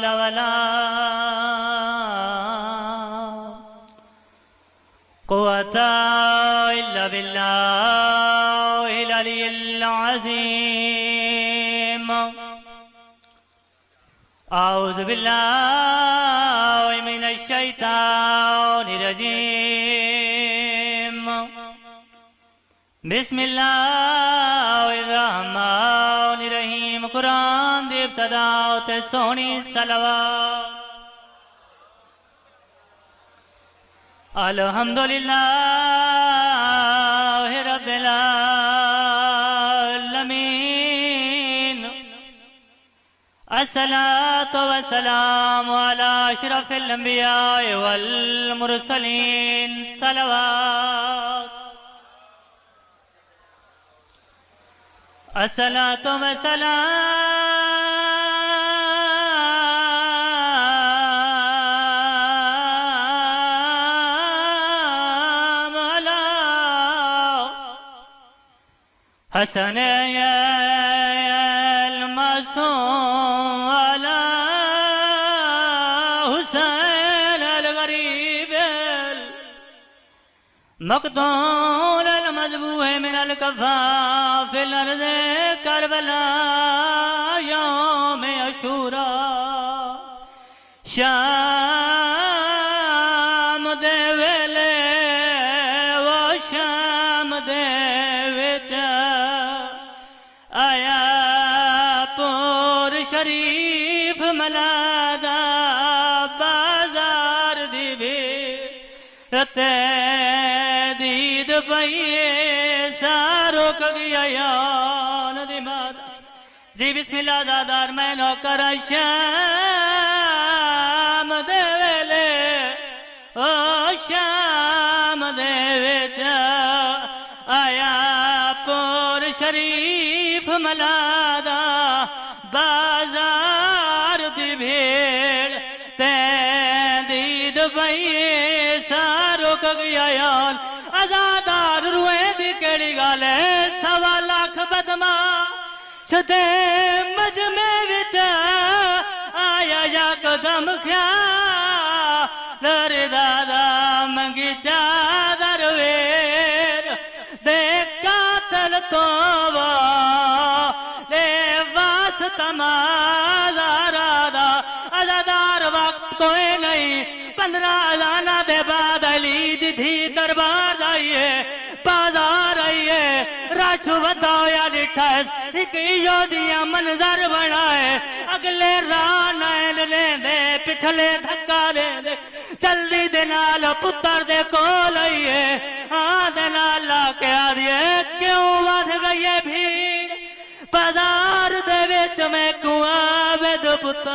हौला वला कुव्वता इल्ला बिल्लाहिल अलिय्यिल अज़ीम। औज़ु बिल्लाहि मिनश शैतानिर रजीम। बिस्मिल्लाहिर्रहमानिर्रहीम। कुरान दी इब्तिदा ते सोहनी सलवात। अल्हम्दुलिल्लाहि रब्बिल आलमीन। अस्सलातु वस्सलामु अला अशरफिल अंबिया वल मुरसलीन। सलवात। अस्सलातु वस्सलाम अला हसन अल मासूम अला हुसैन अल गरीब मक़तूल अल मज़बूह मिन अल कफ़ा फिल अर्ज़ करबला यौम अशूरा। शाम दे वेले वो शाम दे विच आया पुर शरीफ मलादा बाजार दी भीड़ ते दीद पईए सारो कगियान दी माता जी। बिस्मिल्लाह दादार मैं नौकर शाम दे वेले ओ शाम दे विच आया पुर शरीफ मलादा बाजार दी भीड़ ते दीद पईए सारो कगियान। आजादार रुए दी केड़ी गल है सवा लाख बदमाश दे मजमे विच आया यकदम ख्याल रे दादा मंगी चादर वेर दे कातल तो ले वास्ता माज़ारादा। आजादार वक्त कोई नहीं 15 अज़ाना दे बाद अली दी थी दरबार आइए बाजार आइए रश वधाया डिठा एक इयो दिया मंजर बनाए अगले राह नैन लेंदे पिछले धक्का देंदे जल्दी दे नाल पुत्र दे कोल आइए हाँ दे नाल के आदिए क्यों वध गई भीड़ बाजार दे विच मैं कुआं वेद पुत्र।